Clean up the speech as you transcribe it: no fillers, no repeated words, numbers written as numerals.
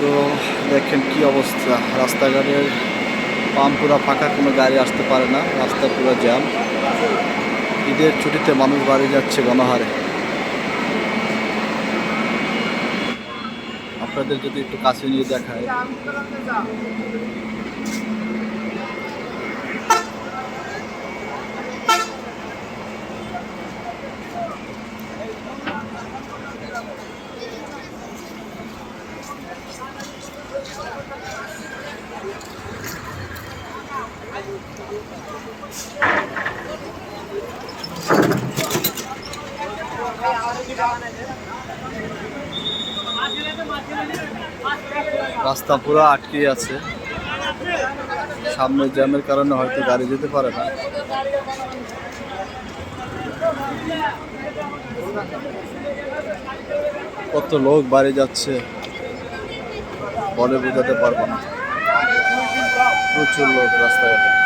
তো দেখেন কি অবস্থা, রাস্তাঘাটের পাম্প পুরো ফাঁকা, কোনো গাড়ি আসতে পারে না, রাস্তা পুরো জ্যাম। ঈদের ছুটিতে মানুষ বাড়ি যাচ্ছে গণহারে। আপনাদের যদি একটু কাছে নিয়ে দেখায়, রাস্তা পুরো আটকে আছে, সামনে জ্যামের কারণে হয়তো গাড়ি যেতে পারে না। কত লোক বাড়ি যাচ্ছে বলে বোঝাতে পারবো না, প্রচুর লোক রাস্তায়।